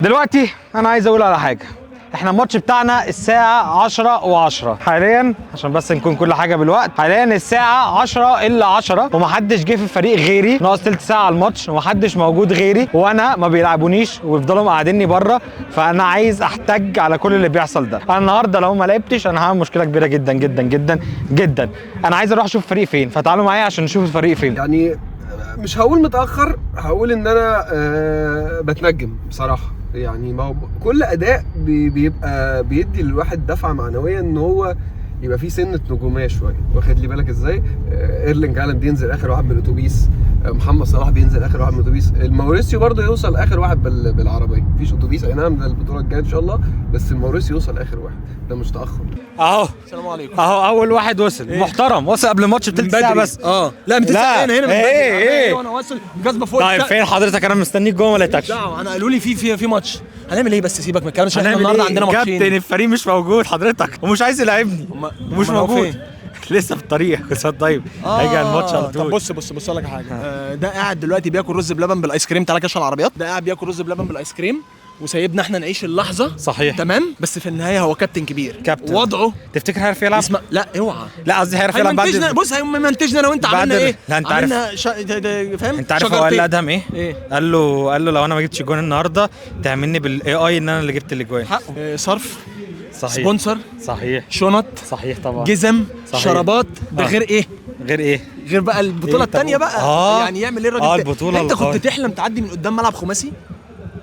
دلوقتي انا عايز اقول على حاجه. احنا الماتش بتاعنا الساعة 10:10 حاليا، عشان بس نكون كل حاجة بالوقت. حاليا الساعة 10:10 ومحدش جه في الفريق غيري، ناقص تلت ساعة على الماتش ومحدش موجود غيري، وانا ما بيلعبونيش ويفضلوا مقعديني بره. فانا عايز احتج على كل اللي بيحصل ده. انا النهارده لو ما لعبتش انا هعمل مشكلة كبيرة جدا جدا جدا جدا. انا عايز اروح اشوف الفريق فين، فتعالوا معايا عشان نشوف الفريق فين. يعني مش هقول متأخر، هقول ان انا بتنجم بصراحة. يعني ما هو كل اداء بيبقى بيدي للواحد دفعه معنويه ان هو يبقى فيه سنه نجوميه شويه. واخد لي بالك ازاي؟ ايرلينج هالاند بينزل اخر واحد بالاتوبيس، محمد صلاح بينزل اخر واحد بالاتوبيس، الموريسيو برضه يوصل اخر واحد بالعربيه. مفيش اتوبيس اي نعم البطوله الجايه ان شاء الله، بس الموريسيو يوصل اخر واحد، ده مش تاخر. اهو السلام عليكم. اهو اول واحد وصل. إيه؟ محترم، وصل قبل الماتش بتلت ساعه بس. لا من هنا ايه وانا واصل جذبه فوق. طيب فين حضرتك؟ انا مستنيك جوه ما لقيتكش. انا قالوا لي في ماتش. هنعمل ايه بس؟ سيبك من الكلام. احنا النهارده عندنا ماتشين. كابتن الفريق مش موجود حضرتك ومش عايز يلعبني ومش موجود. لسه في الطريق. طيب هيجي على الماتش على طول. طب بص لك حاجه. ده قاعد دلوقتي بياكل رز بلبن بالايس كريم. تعالى كاش العربيات. ده قاعد بياكل رز بلبن بالايس كريم وسايبنا احنا نعيش اللحظه. صحيح تمام. بس في النهايه هو كابتن كبير. كابتن وضعه تفتكر هيعرف يلعب؟ لا اوعى. لا قصدي هيعرف يلعب بعد. بص هيمنتجنا انا وانت عملنا ايه؟ لا انت عارف فاهم؟ انت عارف هو قال لادهم ايه؟ قال له لو انا ما جبتش جون النهارده تعملني بالاي اي ان انا اللي جبت الاجوان. حقه. صرف. صحيح. سبونسر. صحيح. شنط. صحيح طبعا. جزم. صحيح. شرابات. ده غير ايه؟ غير بقى البطوله الثانيه بقى. يعني يعمل ايه الراجل؟ البطوله انت كنت تحلم تعدي من قدام ملعب خماسي؟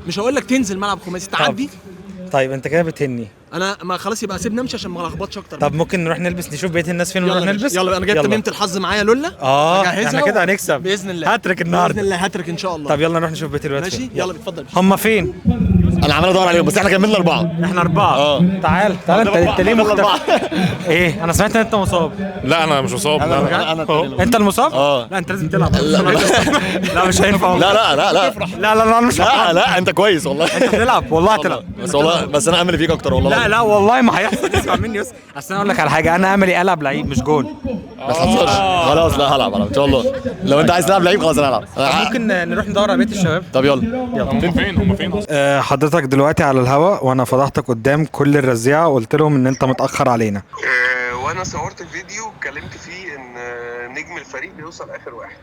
مش هقول لك تنزل ملعب خماسي، تعدي. طيب انت كده بتهني. انا ما خلاص يبقى سيبني امشي عشان ما الخبطش اكتر. طب ممكن نروح نلبس نشوف بقيه الناس فين ونروح نلبس. يلا انا جايب تميمه الحظ معايا لولا. احنا كده هنكسب باذن الله. هاتريك النهارده باذن الله. هاتريك ان شاء الله. طب يلا نروح نشوف بقيه الوقت. ماشي يلا اتفضل. هم فين؟ انا عمال ادور عليهم بس احنا كملنا 4. احنا 4. تعال انت ليه مختفي؟ ايه انا سمعت ان انت مصاب. لا انا مش مصاب. انت المصاب؟ لا انت لازم تلعب. لا مش هينفع. لا انا مش لا انت كويس والله. انت تلعب والله هتلعب. بس انا امل فيك اكتر والله. لا والله ما هيحصل. اسمع مني بس. اصل انا اقول لك على حاجه، انا املي العب لعيب مش جول. ما تهزرش. خلاص لا هلعب ان شاء الله. لو انت عايز تلعب لعيب خلاص انا هلعب. ممكن نروح ندور على بيت الشباب. طب يلا. هم فين حضرتك دلوقتي على الهوا وانا فضحتك قدام كل الرزيعه وقلت لهم ان انت متاخر علينا. وانا صورت الفيديو واتكلمت فيه ان نجم الفريق بيوصل اخر واحد،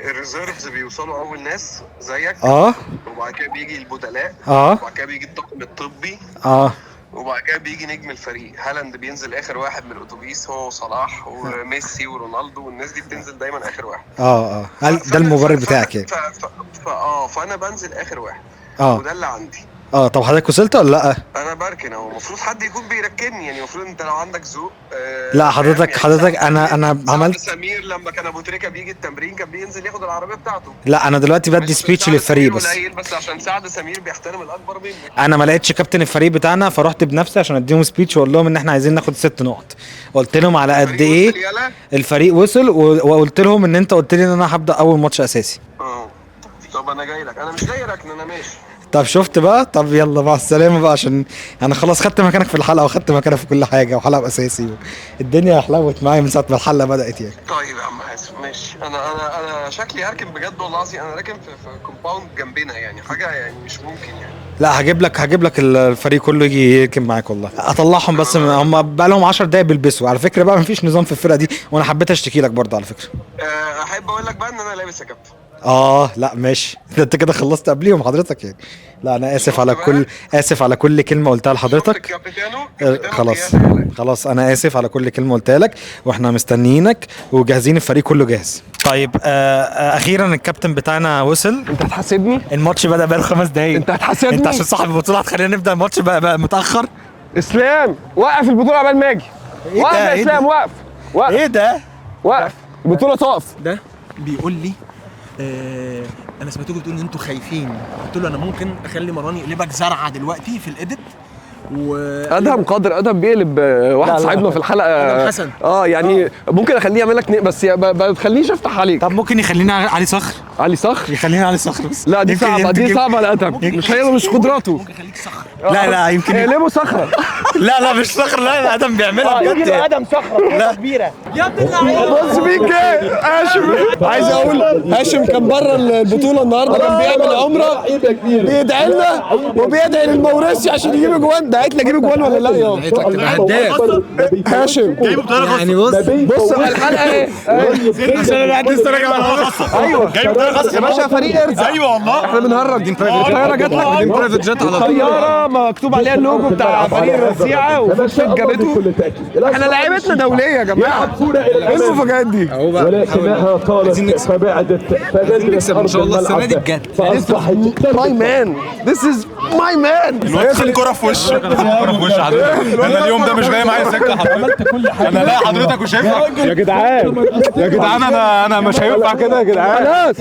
الريزيرفز بيوصلوا اول ناس زيك. وبعد كده بيجي البدلاء. وبعد كده بيجي الطاقم الطبي. وبعد كده بيجي نجم الفريق. هالاند بينزل اخر واحد من الاتوبيس، هو وصلاح وميسي ورونالدو والناس دي بتنزل دايما اخر واحد. ده المبرر بتاعك يعني. فانا بنزل اخر واحد. وده اللي عندي. طب حضرتك وصلت ولا لا؟ انا بركن اهو. المفروض حد يكون بيركني، يعني المفروض انت لو عندك ذوق. لا حضرتك انا عملت. سمير لما كان ابو تريكه بيجي التمرين كان بينزل ياخد العربيه بتاعته. لا انا دلوقتي بدي سبيتش للفريق بس عشان سعد سمير بيحترم الاكبر مني. انا ما لقيتش كابتن الفريق بتاعنا فرحت بنفسي عشان اديهم سبيتش واقول لهم ان احنا عايزين ناخد 6 نقط. قلت لهم على قد ايه الفريق وصل، وقلت لهم ان انت قلت لي ان انا هبدا اول ماتش اساسي. طب انا جاي لك. انا مش جاي ركن، انا ماشي. طب شفت بقى. طب يلا مع السلامه بقى، عشان انا خلاص خدت مكانك في الحلقه وخدت مكانك في كل حاجه وحلقه اساسي. الدنيا حلوت معايا من ساعه ما الحلقه بدات يعني. طيب يا عم حاسب ماشي. انا شكلي هركن بجد والله العظيم. انا راكن في كومباوند جنبنا، يعني حاجه يعني مش ممكن يعني. لا هجيب لك الفريق كله يجي يركن معاك والله. اطلعهم بس هم بقى لهم 10 دقايق بيلبسوا على فكره بقى. مفيش نظام في الفرقه دي وانا حبيت اشتكي لك برضه على فكره. احب اقول لك بقى ان انا لابس يا كابتن. لا ماشي. انت كده خلصت قبليهم حضرتك يعني. لا انا اسف على كل كلمه قلتها لحضرتك. خلاص انا اسف على كل كلمه قلتها لك، واحنا مستنيينك وجاهزين. الفريق كله جاهز. طيب اخيرا الكابتن بتاعنا وصل. انت هتحاسبني؟ الماتش بدا بقاله 5 دقايق. انت هتحاسبني؟ انت عشان صاحب البطوله هتخلينا نبدا الماتش بقى متاخر. اسلام وقف البطوله قبل ما اجي. وقف يا اسلام. وقف. ايه ده؟ وقف البطوله تقف. ده بيقول لي انا سمعتكم بتقولوا ان انتوا خايفين. قلت له انا ممكن اخلي مروان يقلبك زرعه دلوقتي في الاديت. ادهم قادر. ادهم بيقلب واحد صاحبنا في الحلقه. ادهم حسن. يعني ممكن اخليه يعمل لك بس ما تخلينيش افتح عليك. طب ممكن يخليني علي صخر. علي صخر. خلينا علي صخر بس. لا دي صعبه، دي صعبه لادهم، مش هي مش قدراته. ممكن خليك صخر. لا يمكن اقلبه صخره. لا مش صخر، لا ادم بيعملها بجد. ادم صخره كبيره يا ابن اللعيبه. بص مين جاي؟ هاشم. عايز اقول هاشم كان بره البطوله النهارده، كان بيعمل عمره، بيدعي لنا وبيدعي للموريسي عشان يجيب اجوان. دعيت لي اجيب اجوان ولا لا؟ يلا هداف هاشم جايبه بطريقه يعني بص الحلقه ايه؟ عشان انا قاعد لسه راجع من الخاصه. ايوه جايبه بطريقه خاصه يا باشا، فريق ارزع. ايوه والله احنا بنهرج. الطياره جات لك برايفت جيت على طول. طياره مكتوب عليها اللوجو بتاع فريق الرزيعه وفوشك جابته. احنا لعيبتنا دوليه يا جماعه. ايه المفاجآت دي؟ ولكنها طالت فبعدت نكسب ان شاء الله السنه دي بجد. فاصبحت ماي مان، ذيس از ماي مان. الكرة في وشك، الكرة في وش حضرتك. انا اليوم ده مش جاي معايا سكه حضرتك. عملت كل حاجه. انا لاقي حضرتك وشايفك يا جدعان يا جدعان، انا مش هينفع كده يا جدعان. خلاص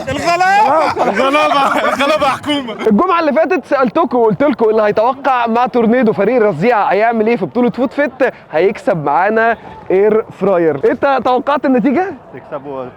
الغلابه حكومه. الجمعه اللي فاتت سالتكم وقلت لكم اللي هيتوقع مع تورنيدو فريق الرزيعه هيعمل ايه في بطوله فوت فيت هيكسب معانا اير فراير. انت توقعت النتيجه؟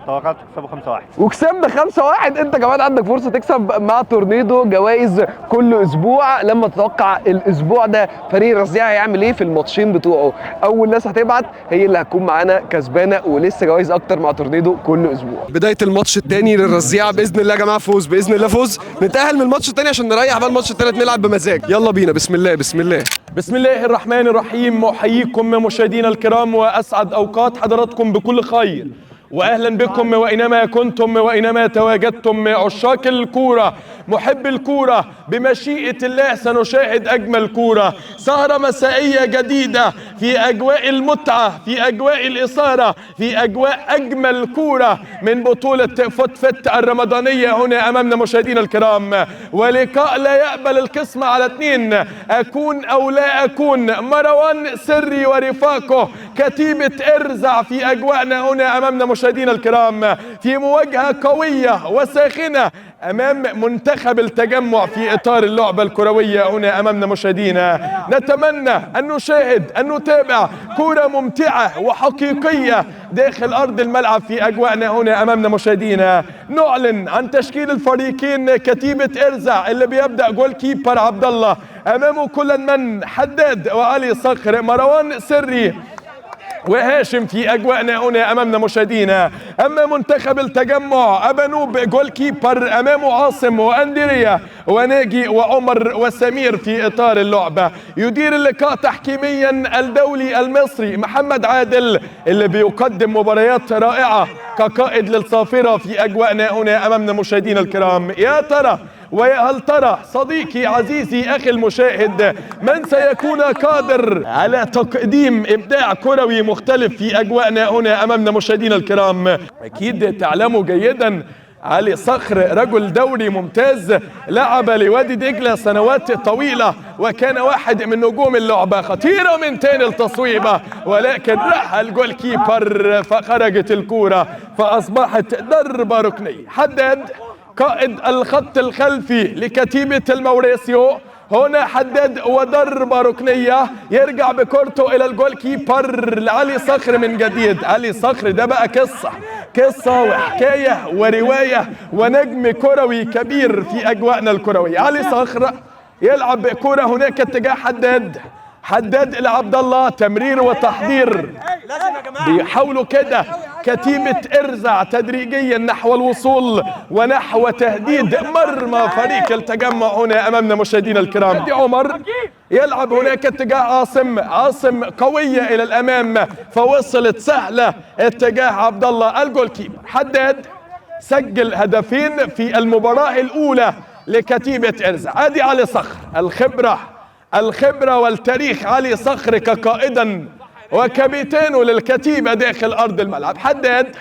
توقعت تكسبوا 5-1 وكسبنا 5-1. انت كمان عندك فرصه تكسب مع تورنيدو جوائز كل اسبوع. لما تتوقع الاسبوع ده فريق الرزيعه هيعمل ايه في الماتشين بتوعه. اول ناس هتبعت هي اللي هتكون معانا كسبانه، ولسه جوائز اكتر مع تورنيدو كل اسبوع. بدايه الماتش الثاني للرزيعه باذن الله يا جماعه، فوز باذن الله، فوز. نتاهل من الماتش الثاني عشان نريح بقى الماتش الثالث نلعب بمزاج. يلا بينا. بسم الله بسم الله. بسم الله الرحمن الرحيم. أحييكم مشاهدينا الكرام وأسعد أوقات حضراتكم بكل خير، وأهلا بكم وإنما كنتم وإنما تواجدتم عشاق الكورة محب الكورة. بمشيئة الله سنشاهد أجمل كورة، سهرة مسائية جديدة في أجواء المتعة، في أجواء الإثارة، في أجواء أجمل كورة من بطولة فوت فيت الرمضانية هنا أمامنا مشاهدينا الكرام. ولقاء لا يقبل القسمة على 2، أكون أو لا أكون. مروان سري ورفاقه كتيبة ارزع في أجواءنا هنا أمامنا مشاهدينا الكرام، في مواجهة قوية وساخنة أمام منتخب التجمع في إطار اللعبة الكروية هنا أمامنا مشاهدينا. نتمنى أن نشاهد أن نتابع كرة ممتعة وحقيقية داخل أرض الملعب في أجواءنا هنا أمامنا مشاهدينا. نعلن عن تشكيل الفريقين. كتيبة ارزع اللي بيبدأ جول كيبر عبد الله، أمامه كل من حداد وعلي صخر، مروان سري وهاشم في أجواءنا هنا أمامنا مشاهدينا. أما منتخب التجمع أبانوب جول كيبر، أمامه عاصم وأندريا وناجي وعمر وسمير في إطار اللعبة. يدير اللقاء تحكيميا الدولي المصري محمد عادل اللي بيقدم مباريات رائعة كقائد للصافرة في أجواءنا هنا أمامنا مشاهدينا الكرام. يا ترى ويا هل ترى صديقي عزيزي أخي المشاهد من سيكون قادر على تقديم إبداع كروي مختلف في أجواءنا هنا أمامنا مشاهدينا الكرام؟ أكيد تعلموا جيدا علي صخر رجل دوري ممتاز، لعب لوادي دجلة سنوات طويلة وكان واحد من نجوم اللعبة، خطيرة من تاني التصويبة ولكن راح الجول كيبر فخرجت الكورة فأصبحت ضربة ركنية. حداد قائد الخط الخلفي لكتيبة الموريسيو هنا حدد وضربة ركنية، يرجع بكورته إلى الجول كيبر لعلي صخر من جديد. علي صخر ده بقى قصة وحكاية ورواية ونجم كروي كبير في أجواءنا الكروية. علي صخر يلعب كرة هناك اتجاه حداد إلى عبد الله، تمرير وتحضير، بيحاولوا كده كتيبة ارزع تدريجيا نحو الوصول ونحو تهديد مرمى فريق التجمع هنا أمامنا مشاهدينا الكرام. دي عمر يلعب هناك اتجاه عاصم قوية إلى الأمام فوصلت سهلة اتجاه عبد الله الجول كيبر. حداد سجل هدفين في المباراة الأولى لكتيبة ارزع. ادي علي صخر، الخبرة والتاريخ. علي صخر كقائدا وكابتن للكتيبة داخل أرض الملعب. حداد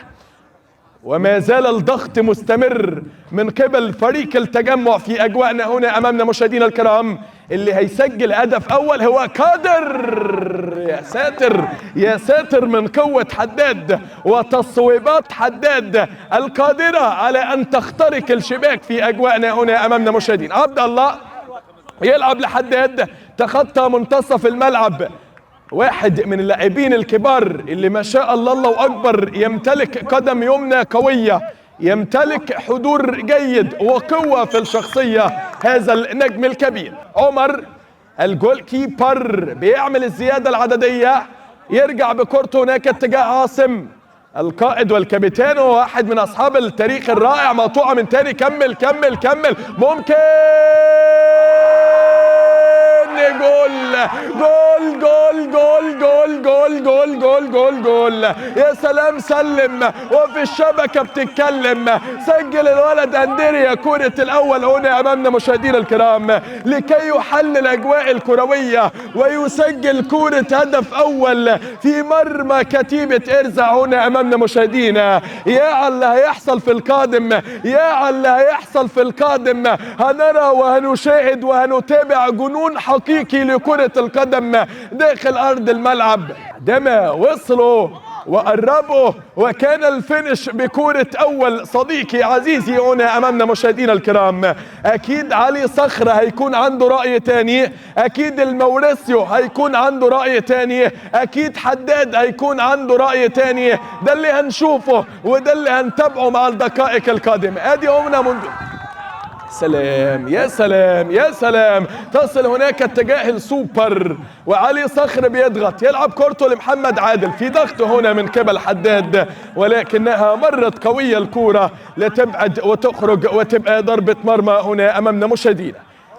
وما زال الضغط مستمر من قبل فريق التجمع في أجواءنا هنا أمامنا مشاهدينا الكرام. اللي هيسجل هدف أول هو قادر. يا ساتر يا ساتر من قوة حداد وتصويبات حداد القادرة على أن تخترق الشباك في أجواءنا هنا أمامنا مشاهدين. عبد الله يلعب لحداد، تخطى منتصف الملعب، واحد من اللاعبين الكبار اللي ما شاء الله الله أكبر يمتلك قدم يمنى قوية، يمتلك حضور جيد وقوة في الشخصية هذا النجم الكبير. عمر الجول كيبر بيعمل الزيادة العددية، يرجع بكورته هناك اتجاه عاصم القائد والكابتن وواحد من اصحاب التاريخ الرائع. مقطوعة من تاني، كمل كمل كمل، ممكن جول جول جول جول جول جول جول جول جول جول. يا سلام، سلم وفي الشبكة بتتكلم. سجل الولد اندريا كرة الاول هنا امامنا مشاهدينا الكرام لكي يحلل الاجواء الكروية ويسجل كرة هدف اول في مرمى كتيبة ارزع هنا امامنا مشاهدينا. يا على اللي هيحصل في القادم، يا على اللي هيحصل في القادم. هنرى وهنشاهد وهنتابع جنون حقيقي لكرة القدم داخل أرض الملعب. عندما وصلوا وقربوا وكان الفينش بكرة أول صديقي عزيزي هنا أمامنا مشاهدينا الكرام. أكيد علي صخر هيكون عنده رأي تاني، أكيد الموريسيو هيكون عنده رأي تاني، أكيد حداد هيكون عنده رأي تاني. ده اللي هنشوفه وده اللي هنتابعه مع الدقائق القادمة. أدي أمنا منذ سلام، يا سلام يا سلام. تصل هناك اتجاه السوبر وعلي صخر بيضغط، يلعب كورته لمحمد عادل، في ضغط هنا من قبل حداد ولكنها مرت قوية الكورة لتبعد وتخرج وتبقى ضربة مرمى هنا أمامنا مشاهدينا.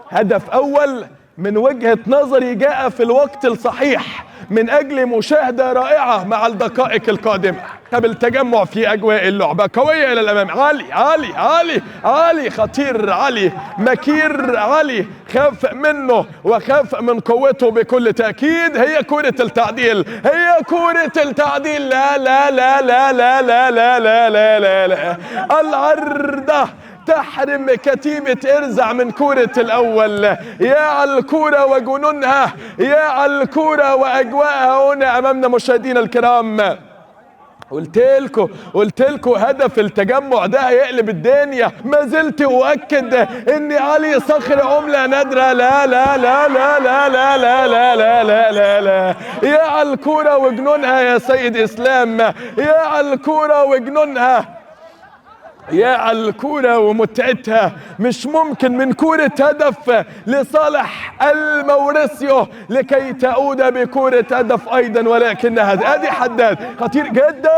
هدف أول من وجهة نظري جاء في الوقت الصحيح من أجل مشاهدة رائعة مع الدقائق القادمة. قبل تجمع في أجواء اللعبة قوية إلى الأمام. علي علي علي علي خطير، علي مكير، علي خاف منه وخاف من قوته بكل تأكيد. هي كرة التعديل، هي كرة التعديل. لا لا لا لا لا لا لا لا لا لا لا. العرضة تحرم كتيبة ارزع من كرة الاول. يا على الكرة وجنونها، يا على الكرة واجواءها هنا امامنا مشاهدينا الكرام. قلت لكم هدف التجمع ده هيقلب الدنيا. ما زلت اؤكد ان علي صخر عملة نادرة. لا لا لا لا لا لا لا لا لا لا لا لا. يا على الكرة وجنونها يا سيد اسلام، يا على الكرة وجنونها، يا على الكورة ومتعتها. مش ممكن من كورة هدف لصالح الموريسيو لكي تعود بكورة هدف ايضا، ولكنها ادي حداد خطير جدا.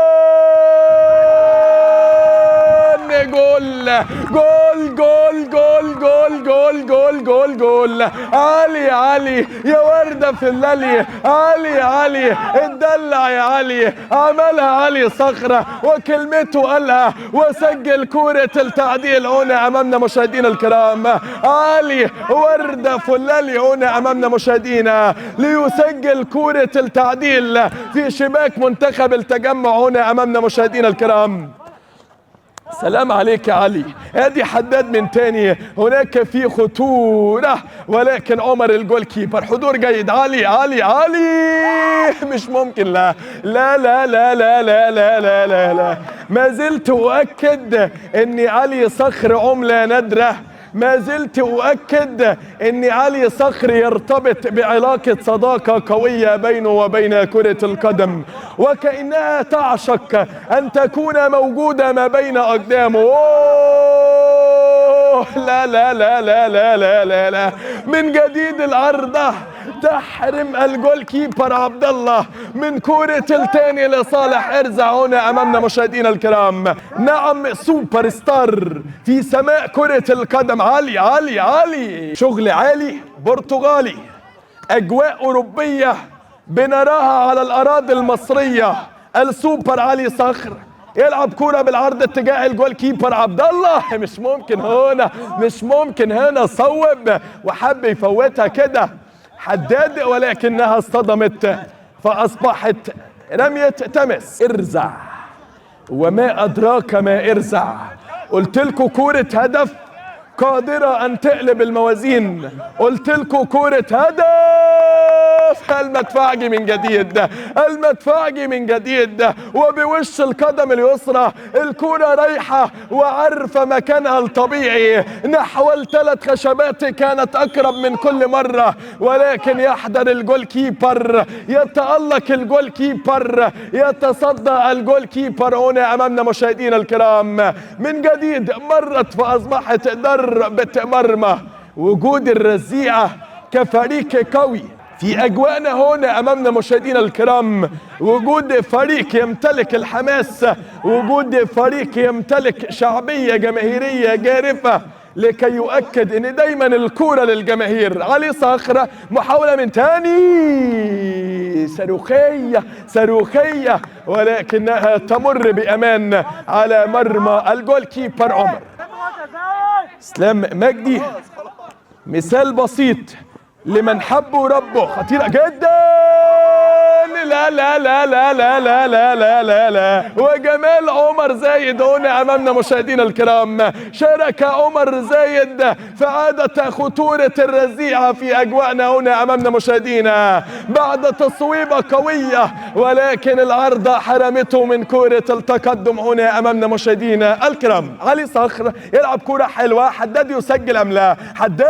جول جول جول جول جول جول جول جول جول. علي علي يا وردة في الليل، علي علي اتدلع يا علي. عملها علي صخرة وكلمته قالها وسجل كرة التعديل هنا امامنا مشاهدينا الكرام. علي وردة في الليل هنا امامنا مشاهدينا ليسجل كرة التعديل في شباك منتخب التجمع هنا امامنا مشاهدينا الكرام. سلام عليك يا علي. ادي حداد من تاني، هناك في خطورة ولكن عمر الجول كيبر حضور جيد. علي علي علي مش ممكن. لا لا لا لا لا لا لا لا لا لا. ما زلت أؤكد ان علي صخر عملة نادرة. ما زلت أؤكد أن علي صخر يرتبط بعلاقة صداقة قوية بينه وبين كرة القدم وكأنها تعشق أن تكون موجودة ما بين أقدامه. لا لا لا لا لا لا لا لا. من جديد العرضة تحرم الجول كيبر عبد الله من كرة التاني لصالح ارزع هنا امامنا مشاهدينا الكرام. نعم، سوبر ستار في سماء كرة القدم. علي علي علي، شغل عالي برتغالي، اجواء اوروبية بنراها على الاراضي المصرية. السوبر علي صخر يلعب كرة بالعرض اتجاه الجول كيبر عبد الله. مش ممكن هنا، مش ممكن هنا. صوب وحب يفوتها كده حداد ولكنها اصطدمت فاصبحت رمية تمس. ارزع، وما ادراك ما ارزع. قلت لكم كورة هدف قادرة ان تقلب الموازين. قلت لكم كورة هدف المدفعجي من جديد، المدفعجي من جديد، وبوش القدم اليسرى الكرة رايحة وعارفة مكانها الطبيعي نحو ال3 خشبات كانت أقرب من كل مرة، ولكن يحضر الجول كيبر، يتألق الجول كيبر، يتصدى الجول كيبر هنا أمامنا مشاهدينا الكرام من جديد. مرت فأصبحت ضربة مرمى. وجود الرزيعة كفريق قوي في أجواءنا هنا أمامنا مشاهدينا الكرام، وجود فريق يمتلك الحماس، وجود فريق يمتلك شعبية جماهيرية جارفة لكي يؤكد ان دايما الكورة للجماهير. علي صخر محاولة من تاني صاروخية ولكنها تمر بأمان على مرمى الجول كيبر عمر. اسلام مجدي مثال بسيط لمن حبوا ربه، خطيرة جدا. لا لا لا لا لا لا لا لا لا لا. وجمال عمر زايد هنا امامنا مشاهدينا الكرام. شارك عمر زايد فعادت خطورة الرزيعة في اجواءنا هنا امامنا مشاهدينا بعد تصويبة قوية، ولكن العارضة حرمته من كرة التقدم هنا امامنا مشاهدينا الكرام. علي صخر يلعب كرة حلوة، حداد يسجل ام لا؟ حداد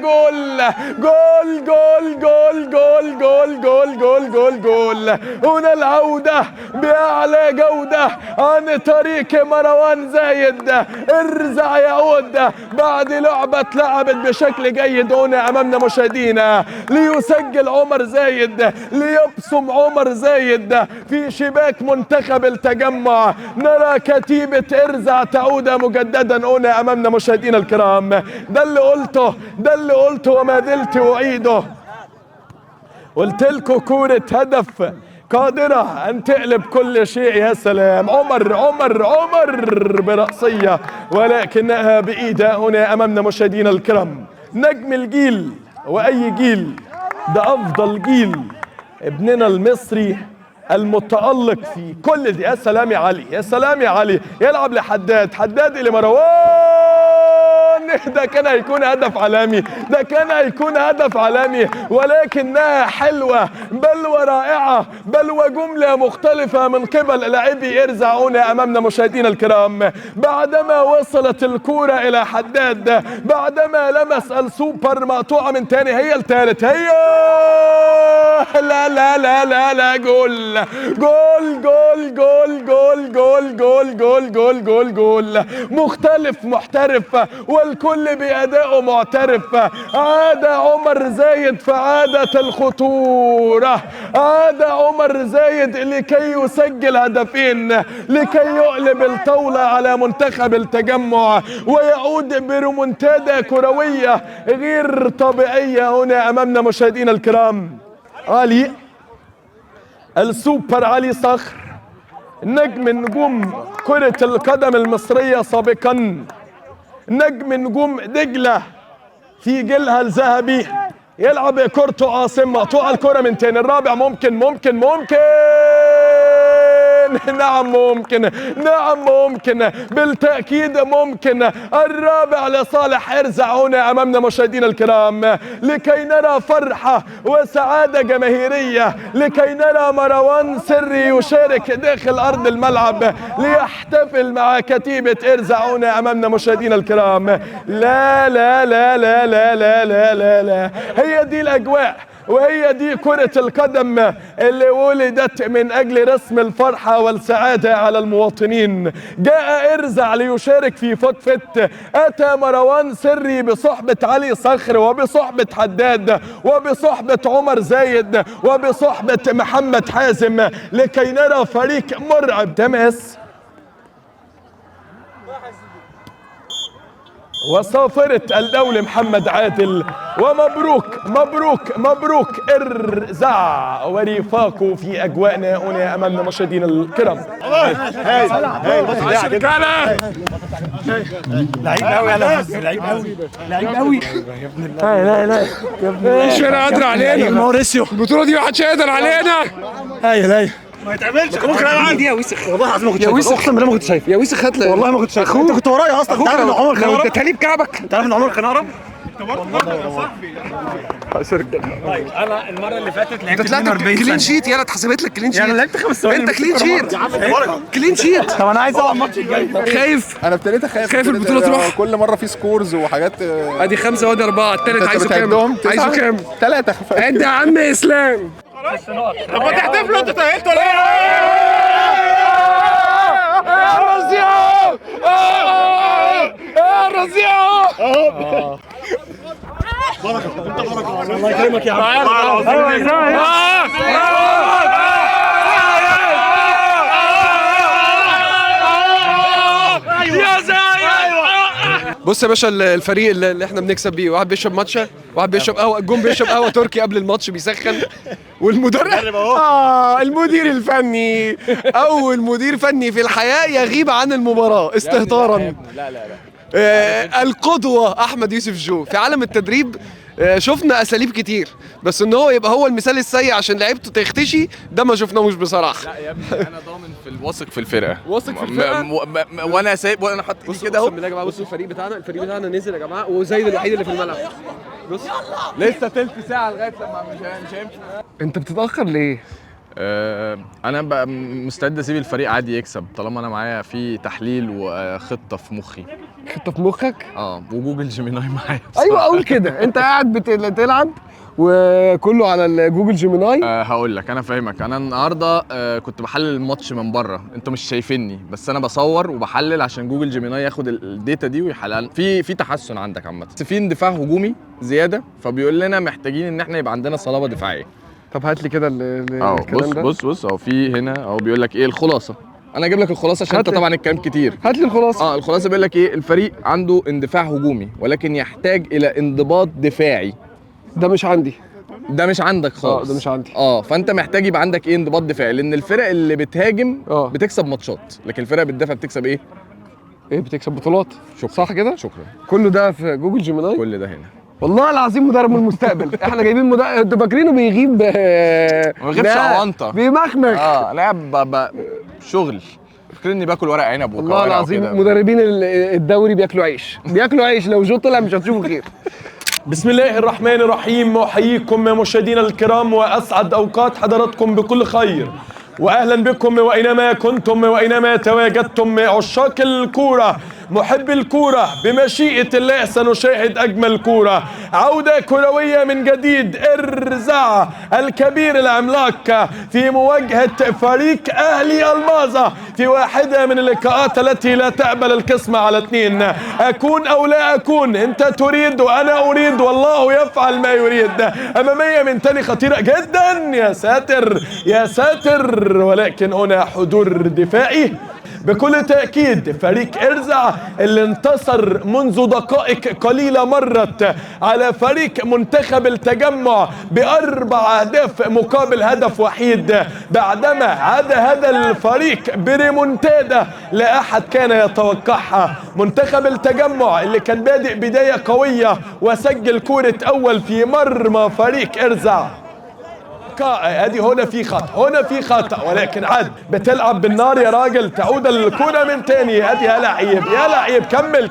جول جول جول جول جول جول جول جول جول جول. هنا العودة بأعلى جودة عن طريق مروان زايد. ارزع يعود بعد لعبة اتلعبت بشكل جيد هنا أمامنا مشاهدينا، ليسجل عمر زايد، ليبصم عمر زايد في شباك منتخب التجمع. نرى كتيبة ارزع تعود مجددا هنا أمامنا مشاهدينا الكرام. ده اللي قلته وما زلت أعيده. قلت لكم كورة هدف قادرة أن تقلب كل شيء. يا سلام، عمر برأسية ولكنها بإيدها هنا أمامنا مشاهدينا الكرام. نجم الجيل، وأي جيل ده أفضل جيل، ابننا المصري المتألق في كل دي. يا سلام يا علي، يا سلام يا علي. يلعب لحداد، حداد إلى مروان. ده كان هيكون هدف عالمي، ده كان هيكون هدف عالمي، ولكنها حلوة بل ورائعة بل وجملة مختلفة من قبل لاعبي ارزع هنا أمامنا مشاهدينا الكرام. بعدما وصلت الكرة إلى حداد، بعدما لمس السوبر مقطوعة من تاني، هي الثالث، هي لا لا لا لا لا. جول جول جول جول جول جول جول جول جول جول جول. مختلف محترف والكل بأدائه معترف. عاد عمر زايد فعادت الخطورة، عاد عمر زايد لكي يسجل هدفين، لكي يقلب الطاولة على منتخب التجمع ويعود بريمونتادا كروية غير طبيعية هنا أمامنا مشاهدينا الكرام. علي السوبر علي صخر نجم نجوم كرة القدم المصرية سابقا، نجم نجوم دجلة في جيلها الذهبي. يلعب كورته عاصم، مقطوعة الكرة من تاني. الرابع ممكن نعم ممكن بالتأكيد ممكن. الرابع لصالح ارزع هنا أمامنا مشاهدينا الكرام، لكي نرى فرحة وسعادة جماهيرية، لكي نرى مروان سري يشارك داخل أرض الملعب ليحتفل مع كتيبة ارزع هنا أمامنا مشاهدينا الكرام. لا لا لا لا لا لا لا لا لا. هي دي الأجواء وهي دي كرة القدم اللي ولدت من أجل رسم الفرحة والسعادة على المواطنين. جاء ارزع ليشارك في فوتفت، أتى مروان سري بصحبة علي صخر وبصحبة حداد وبصحبة عمر زايد وبصحبة محمد حازم لكي نرى فريق مرعب. تماس وصافرة الدولة محمد عادل، ومبروك ارزع ورفاقه في اجواءنا هنا امامنا مشاهدينا الكرام. لعيب قوي لعيب قوي لا مش قادر علينا موريسيو. البطولة دي محدش يقدر علينا. ايوه ما يتعملش. بكره دي يا ويسخ، والله العظيم ما كنت شايف، اقسم بالله ما كنت شايف. يا ويسخ هات لي، والله ما كنت شايف. انت كنت ورايا اصلا. انت عارف ان عمر كان ودتها لي بكعبك. انت عارف ان عمر كان اقرب. انا المره اللي فاتت انت طلعت كلين شيت، يلا اتحسبت لك كلين شيت. انا لعبت 5 ثواني. انت كلين شيت كلين شيت. طب انا عايز العب الماتش الجاي. خايف؟ انا ابتديت اخاف. خايف البطوله تروح؟ كل مره في سكورز وحاجات. ادي 5 وادي 4. التالت عايزه كام؟ عايزه كام؟ 3. عد يا عم اسلام. طب ما تحتفلوا انتوا تأهلتوا ولا ايه؟ يا رزيع! يا رزيع! الله يكرمك يا عم. بص يا باشا، الفريق اللي احنا بنكسب بيه، واحد بيشرب ماتشا، واحد بيشرب قهوه، الجون بيشرب قهوه تركي قبل الماتش بيسخن، والمدرب المدير الفني اول مدير فني في الحياه يغيب عن المباراه استهتارا. لا القدوه احمد يوسف جو في عالم التدريب. شفنا اساليب كتير، بس ان هو يبقى هو المثال السيء عشان لعيبته تختشي ده ما شفناهوش بصراحه. لا يا ابني انا ضامن واثق في الفرقه. واثق في الفرقه وانا سايب وانا حاطط ايدي كده اهو. اقسم بالله يا جماعه، بصوا الفريق بتاعنا نزل يا جماعه، وزايد الوحيد اللي في الملعب. بص لسه تلت ساعه لغايه لما مش هيمشي. انت بتتاخر ليه؟ انا بقى مستعد اسيب الفريق عادي يكسب طالما انا معايا في تحليل وخطه في مخي. خطه في مخك؟ وجوجل جيميناي معايا. ايوه قول كده. انت قاعد بتلعب وكله على الجوجل جيميناي. هقول لك انا فاهمك. انا النهارده كنت بحلل الماتش من بره، انتوا مش شايفيني بس انا بصور وبحلل عشان جوجل جيميناي ياخد الداتا دي ويحلل. في تحسن عندك عامه، بس في اندفاع هجومي زياده، فبيقول لنا محتاجين ان احنا يبقى عندنا صلابه دفاعيه. طب هات لي كده الكلام ده. بص اهو في هنا اهو بيقول لك ايه الخلاصه. انا اجيب لك الخلاصه عشان انت طبعا الكلام كتير. هات لي الخلاصه. الخلاصه بيقول لك ايه، الفريق عنده اندفاع هجومي ولكن يحتاج الى انضباط دفاعي. ده مش عندي. ده مش عندك خالص. ده مش عندي. فانت محتاج يبقى عندك ايه، انضباط دفاعي، لان الفرق اللي بتهاجم بتكسب ماتشات، لكن الفرق بتدافع بتكسب ايه؟ بتكسب بطولات. شكرا. صح كده؟ شكرا. كله ده في جوجل جيميناي؟ كل ده هنا. والله العظيم مدرب من المستقبل. احنا جايبين مدرب انتوا فاكرينه بيغيب ما بيغيبش اونطه، بيمخمخ. لا شغل. فاكرني باكل ورق عنب وكوارع. والله العظيم مدربين الدوري بياكلوا عيش، بياكلوا عيش. لو جو طلع مش هتشوفوا خير. بسم الله الرحمن الرحيم. احييكم مشاهدينا الكرام واسعد اوقات حضراتكم بكل خير، واهلا بكم واينما كنتم واينما تواجدتم عشاق الكوره محب الكوره. بمشيئة الله سنشاهد أجمل كوره، عودة كروية من جديد. ارزع الكبير العملاق في مواجهة فريق أهلي الماظة في واحدة من اللقاءات التي لا تقبل القسمة على 2. أكون أو لا أكون، أنت تريد وأنا أريد والله يفعل ما يريد. أمامية من تاني خطيرة جدا. يا ساتر يا ساتر، ولكن هنا حضور دفاعي بكل تأكيد. فريق ارزع اللي انتصر منذ دقائق قليلة مرت على فريق منتخب التجمع ب4 أهداف مقابل هدف وحيد، بعدما عاد هذا الفريق بريمونتادا لا أحد كان يتوقعها. منتخب التجمع اللي كان بادئ بداية قوية وسجل كورة أول في مرمى فريق ارزع. ادي هنا في خطأ ولكن عاد بتلعب بالنار يا راجل. تعود الكرة من تاني. ادي يا لعيب كمل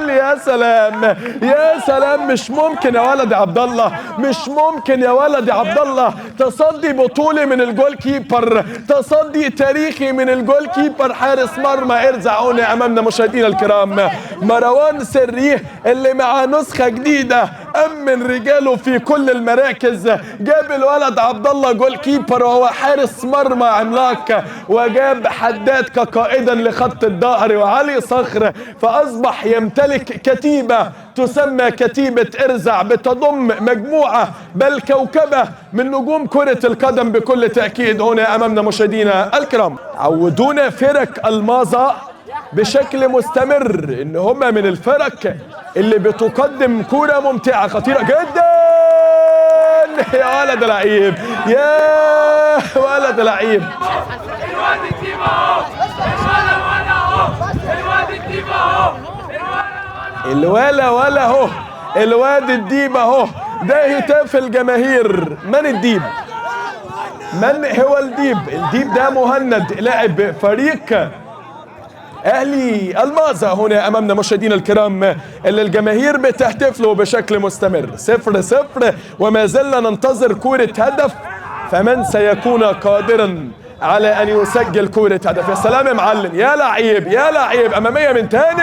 يا سلام. مش ممكن يا ولد عبد الله، مش ممكن يا ولد عبد الله. تصدي بطولي من الجول كيبر، تصدي تاريخي من الجول كيبر حارس مرمى ارزع. هنا امامنا مشاهدينا الكرام مروان سريه اللي مع نسخة جديدة أمن رجاله في كل المراكز. جاب الولد عبد الله جول كيبر وهو حارس مرمى عملاق، وجاب حداد كقائدا لخط الظهر وعلي صخر، فأصبح يمتلك كتيبة تسمى كتيبة ارزع بتضم مجموعة بل كوكبة من نجوم كرة القدم بكل تأكيد. هنا أمامنا مشاهدينا الكرام عودونا فرق الماظة بشكل مستمر ان هم من الفرق اللي بتقدم كرة ممتعة خطيرة جدا. يا ولد لعيب، يا ولد لعيب. الولا اهو، الواد الديب اهو. ده هتاف الجماهير. من الديب؟ من هو الديب؟ الديب ده مهند لاعب فريق اهلي المازا هنا امامنا مشاهدينا الكرام، اللي الجماهير بتهتف له بشكل مستمر. 0-0 وما زلنا ننتظر كورة هدف، فمن سيكون قادرا على ان يسجل كورة هدف؟ يا سلام يا معلم، يا لعيب يا لعيب. امامية من تاني،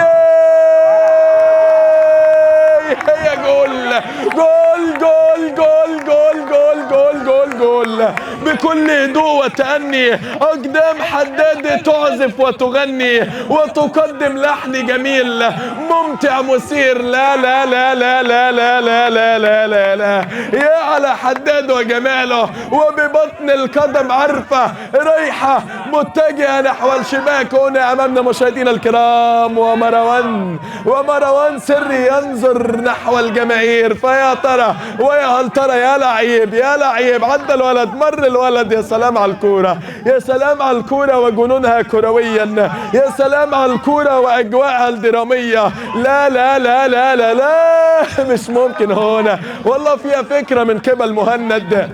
هي جول جول جول جول جول جول جول جول جول. بكل هدوء وتأني أقدام حداد تعزف وتغني وتقدم لحن جميل ممتع مثير. لا لا لا لا لا لا لا لا لا لا لا، يا على حداد وجماله، وببطن القدم عرفة رايحة متجهة نحو الشباك. هنا أمامنا مشاهدينا الكرام، ومروان سري ينظر نحو الجماهير، فيا ترى ويا هل ترى. يا لعيب يا لعيب، عدى الولد، مر الولد. يا سلام على الكورة، يا سلام على الكورة وجنونها كرويا، يا سلام على الكورة وأجواءها الدرامية. لا لا لا لا لا لا، مش ممكن هنا والله. فيها فكرة من قبل مهند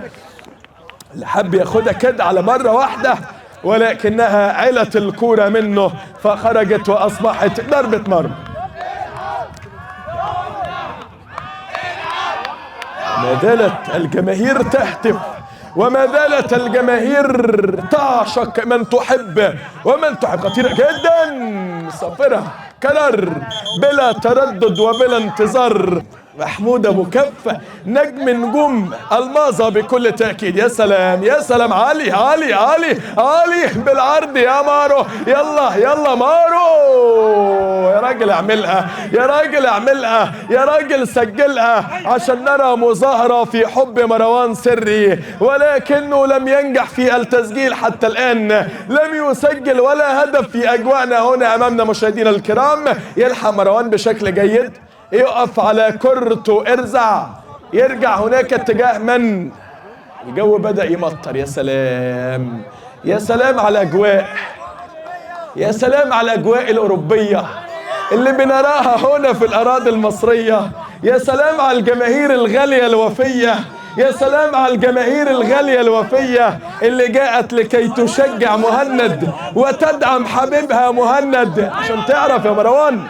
اللي حب ياخدها كده على مرة واحدة، ولكنها علت الكورة منه فخرجت وأصبحت ضربة مرمى. ما زالت الجماهير تهتف، وما زالت الجماهير تعشق من تحب ومن تحب. خطيرة جدا، صافرة كرر بلا تردد وبلا انتظار. محمود ابو كف نجم نجوم المازا بكل تأكيد. يا سلام يا سلام، علي علي علي علي بالعرض يا مارو. يلا يلا مارو، يا راجل اعملها، يا راجل اعملها، يا راجل سجلها عشان نرى مظاهرة في حب مروان سري، ولكنه لم ينجح في التسجيل حتى الآن. لم يسجل ولا هدف في أجواءنا هنا أمامنا مشاهدينا الكرام. يلحق مروان بشكل جيد، يقف على كرته، ارزع، يرجع هناك اتجاه من. الجو بدأ يمطر. يا سلام يا سلام على أجواء، يا سلام على الأجواء الأوروبية اللي بنراها هنا في الأراضي المصرية. يا سلام على الجماهير الغالية الوفية، يا سلام على الجماهير الغالية الوفية اللي جاءت لكي تشجع مهند وتدعم حبيبها مهند. عشان تعرف يا مروان،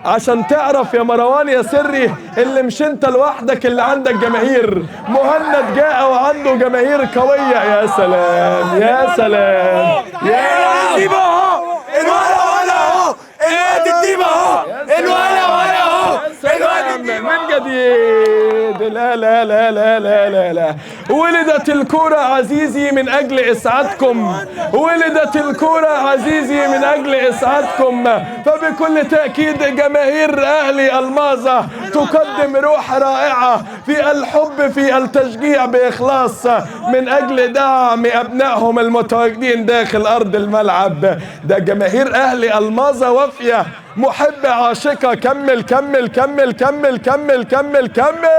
عشان تعرف يا مروان يا سري، اللي مش انت لوحدك اللي عندك جماهير. مهند جاء وعنده جماهير قوية. يا سلام يا سلام يا ديبا اهو، الولا ولا اهو، الواد الديبا اهو، الولا ولا اهو، الواد الديبا من جديد. لا لا لا لا لا لا لا. ولدت الكرة عزيزي من أجل إسعادكم، ولدت الكرة عزيزي من أجل إسعادكم. فبكل تأكيد جماهير أهلي المازا تقدم روح رائعة في الحب في التشجيع بإخلاص من أجل دعم أبنائهم المتواجدين داخل أرض الملعب. ده جماهير أهلي المازا وافية، محبة عاشقة. كمل كمل كمل كمل كمل كمل كمل.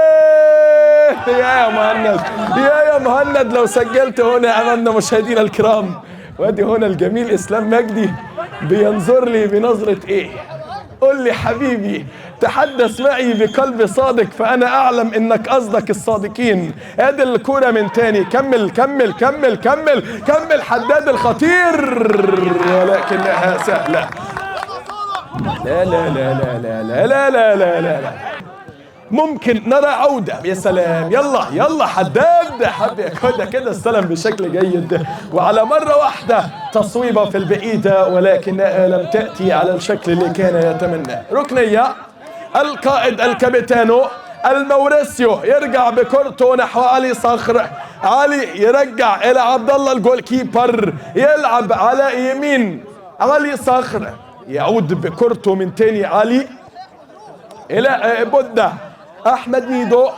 يا مهند يا مهند، لو سجلت هنا أمامنا مشاهدينا الكرام. وادي هنا الجميل إسلام مجدي بينظر لي بنظرة إيه؟ قل لي حبيبي، تحدث معي بقلب صادق فأنا أعلم إنك قصدك الصادقين. ادي الكرة من تاني، كمل كمل كمل كمل كمل. حداد الخطير، ولكنها سهلة. لا لا لا لا لا لا لا لا لا لا. ممكن نرى عودة. يا سلام، يلا يلا حداد، حب ياخدها كده السلام بشكل جيد، وعلى مرة واحدة تصويبة في البعيدة، ولكنها لم تأتي على الشكل اللي كان يتمناه. ركنية، القائد الكابيتانو الموريسيو يرجع بكرته نحو علي صخر. علي يرجع إلى عبد الله الجول كيبر، يلعب على يمين علي صخر، يعود بكرته من تاني علي إلى بودة. أحمد ميدو،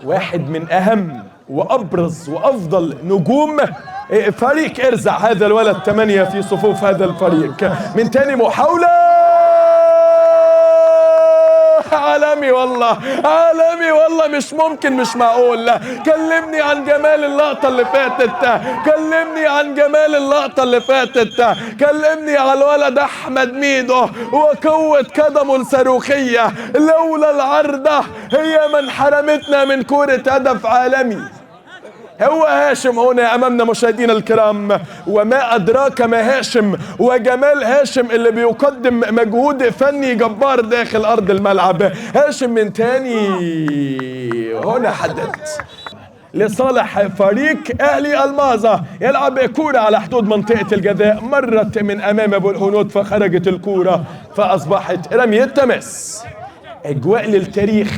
واحد من أهم وأبرز وأفضل نجوم فريق ارزع. هذا الولد 8 في صفوف هذا الفريق. من تاني محاولة، عالمي والله، عالمي والله، مش ممكن، مش معقول. لا، كلمني عن جمال اللقطة اللي فاتت، كلمني عن جمال اللقطة اللي فاتت، كلمني على الولد أحمد ميدو وقوة قدمه الصاروخية. لولا العارضة هي من حرمتنا من كرة هدف عالمي. هو هاشم هنا امامنا مشاهدينا الكرام، وما ادراك ما هاشم وجمال هاشم اللي بيقدم مجهود فني جبار داخل ارض الملعب. هاشم من تاني هنا حدد لصالح فريق اهلي الماظة، يلعب كورة على حدود منطقة الجزاء، مرت من امام ابو الهنود فخرجت الكورة فاصبحت رمية تماس. اجواء للتاريخ،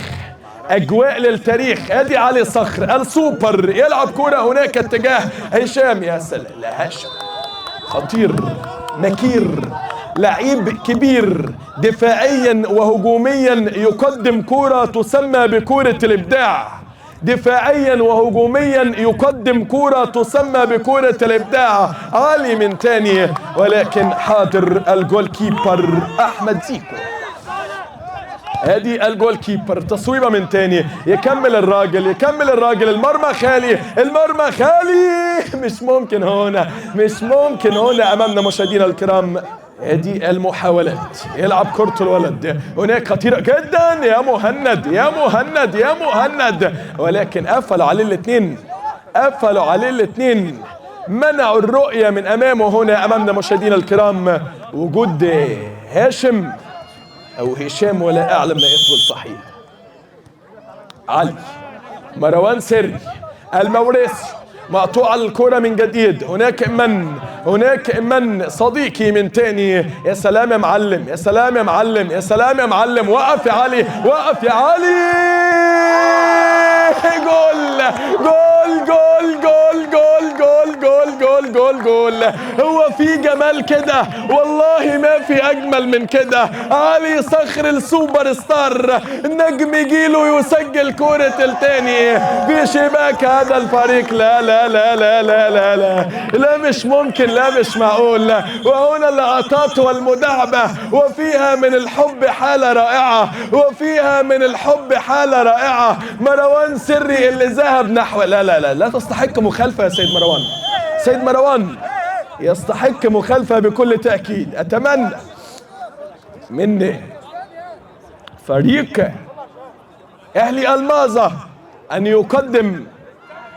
اجواء للتاريخ. ادي علي صخر السوبر يلعب كرة هناك اتجاه هشام. يا سلام، لا هاشم خطير مكير، لعيب كبير دفاعيا وهجوميا، يقدم كرة تسمى بكرة الابداع. دفاعيا وهجوميا يقدم كرة تسمى بكرة الابداع. علي من تاني، ولكن حاضر الجول كيبر احمد زيكو. ادي الجول كيبر، تصويبه من تاني، يكمل الراجل، يكمل الراجل، المرمى خالي، المرمى خالي. مش ممكن هنا، مش ممكن هنا امامنا مشاهدينا الكرام. ادي المحاولات، يلعب كرة الولد هناك خطيرة جدا، يا مهند يا مهند يا مهند، ولكن قفلوا عليه الاثنين، قفلوا عليه الاثنين، منعوا الرؤية من امامه. هنا امامنا مشاهدينا الكرام وجود هاشم او هشام ولا اعلم ما اسمه الصحيح. علي، مروان سري، الموريسيو، مقطوعة الكرة من جديد، هناك من صديقي من تاني. يا سلام يا معلم، يا سلام يا معلم، يا سلام يا معلم، وقف يا علي، وقف يا علي. جول جول جول جول جول جول جول جول جول جول. هو في جمال كده؟ والله ما في اجمل من كده. علي صخر السوبر ستار، نجم جيله يسجل كرة التاني في شباك هذا الفريق. لا لا لا لا لا لا لا لا، مش ممكن، لا مش معقول. وهنا اللقطات والمداعبة، وفيها من الحب حالة رائعة، وفيها من الحب حالة رائعة. مروان سري اللي ذهب نحو لا لا لا لا تستحق مخالفة يا سيد مروان. سيد مروان يستحق مخالفة بكل تأكيد. أتمنى من فريق أهلي الماظة أن يقدم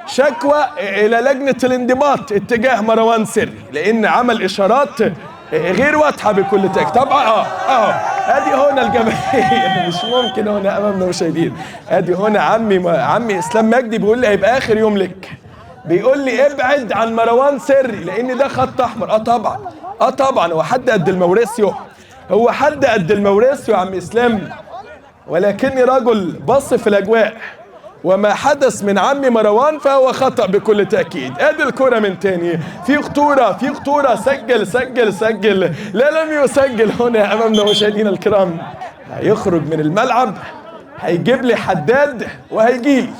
شكوى إلى لجنة الانضباط اتجاه مروان سري، لأن عمل إشارات غير واضحة بكل تأكيد. طبعا ادي هنا الجماهير، مش ممكن هنا امامنا مشاهدين. ادي هنا عمي اسلام مجدي بيقول لي هيبقى اخر يوم لك، بيقول لي ابعد عن مروان سري لان ده خط احمر. طبعا هو حد قد الموريسيو؟ هو حد قد الموريسيو يا عم اسلام؟ ولكني رجل بص في الاجواء، وما حدث من عمي مروان فهو خطأ بكل تأكيد. ادي الكرة من تاني، في خطورة، في خطورة. سجل سجل سجل، لا لم يسجل هنا امامنا مشاهدينا الكرام. هيخرج من الملعب، هيجيب لي حداد وهيجيلي،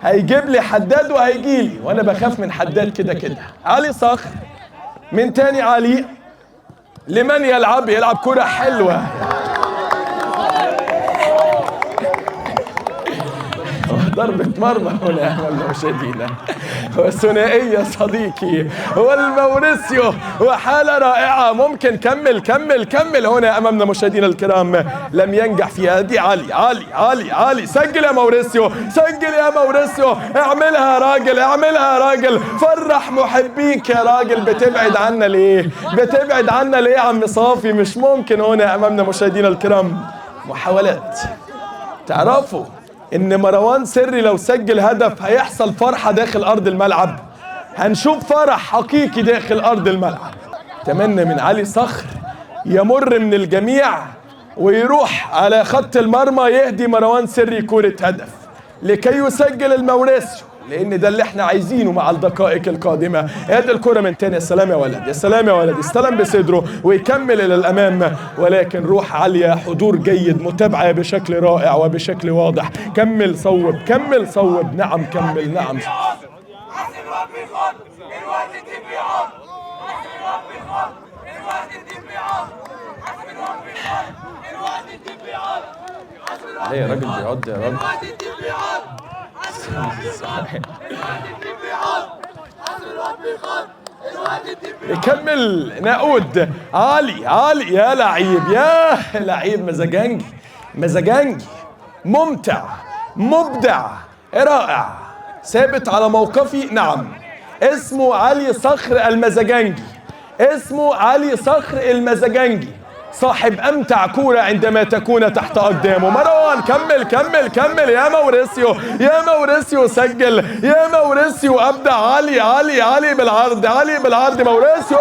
هيجيب لي حداد وهيجيلي، وانا بخاف من حداد كده كده. علي صخر من تاني، علي لمن يلعب كرة حلوة. ضربة مرمى هنا امامنا مشاهدينا، والثنائية صديقي والموريسيو، وحالة رائعة. ممكن كمل هنا امامنا مشاهدينا الكرام، لم ينجح فيها. دي علي سجل يا موريسيو، سجل يا موريسيو، اعملها يا راجل، اعملها يا راجل، فرح محبيك يا راجل. بتبعد عنا ليه؟ بتبعد عنا ليه يا عم صافي؟ مش ممكن هنا امامنا مشاهدينا الكرام. محاولات، تعرفوا ان مروان سري لو سجل هدف هيحصل فرحة داخل ارض الملعب، هنشوف فرح حقيقي داخل ارض الملعب. اتمنى من علي صخر يمر من الجميع ويروح على خط المرمى يهدي مروان سري كرة هدف لكي يسجل الموريسيو، لان ده اللي احنا عايزينه مع الدقائق القادمه. ادي الكره من تاني، يا سلام يا ولد، يا سلام يا ولد، استلم بصدره ويكمل الى الامام، ولكن روح عاليه، حضور جيد، متابعه بشكل رائع وبشكل واضح. كمل صوب، كمل صوب، نعم كمل، نعم. ليه يا راجل بيعض يا راجل؟ يكمل نقود. علي يا لعيب، يا لعيب، مزاجنجي ممتع مبدع رائع. ثابت على موقفي؟ نعم. اسمه علي صخر المزاجنجي، اسمه علي صخر المزاجنجي، صاحب أمتع كورة عندما تكون تحت أقدامه. مروان كمل كمل كمل يا موريسيو، يا موريسيو سجل، يا موريسيو أبدع. علي علي علي بالعرض، علي بالعرض موريسيو.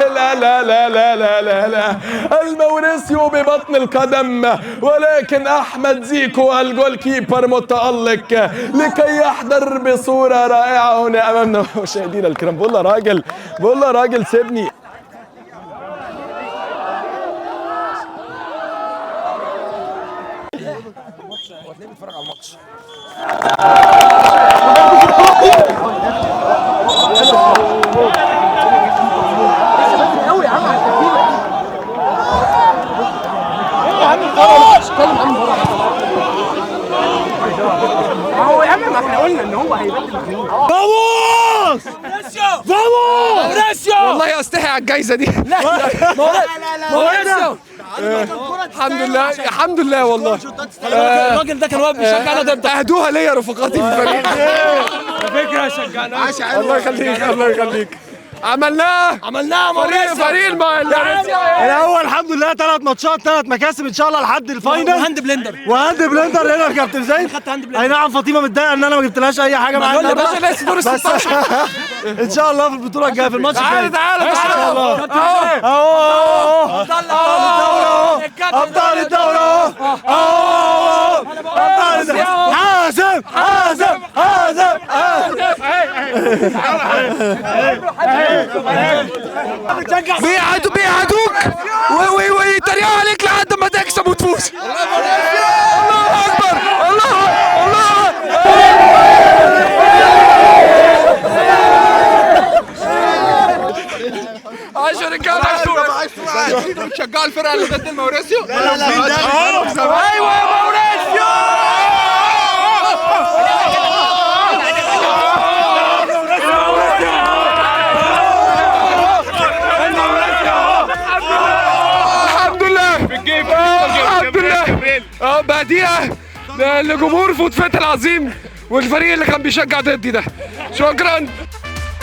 لا لا لا لا لا لا لا، الموريسيو ببطن القدم، ولكن أحمد زيكو الجول كيبر متألق لكي يحضر بصورة رائعة هنا أمامنا مشاهدينا الكرام. بقول له راجل، بقول له راجل سيبني. بيتفرج على الماتش. هو يا عم ما احنا قلنا ان هو هيبدل مين. فاموس فاموس راسيو، والله استحي على الجايزه دي. لا لا الحمد لله الحمد لله والله. الراجل ده كان واقف بيشجعنا ضد، اهدوها ليا رفقاتي في الفريق. فكره شجعنا. الله يخليك الله يخليك. عملناها فريق الاول الحمد لله 3 ماتشات 3 مكاسب ان شاء الله لحد الفاينل. وهاند بلندر هنا كابتن زين. اي نعم فاطمه متضايقه ان انا ما جبتلهاش اي حاجه معانا يا باشا. لسه دور 16 ان شاء الله في البطوله الجايه في الماتش الجاي. تعالى ان شاء الله. اهو ابطال الدوره اهو ابطال الدوره. حازم حازم حازم بيعادوك ويتريقوا عليك لحد ما تكسب وتفوز. الله اكبر الله الله. عايش يا رجاله. شجعوا الفرقه اللي ضد الموريسيو. ايوه يا موريسيو. الحمد لله بهديها لجمهور فوت فات العظيم والفريق اللي كان بيشجع ضدي ده. شكرا.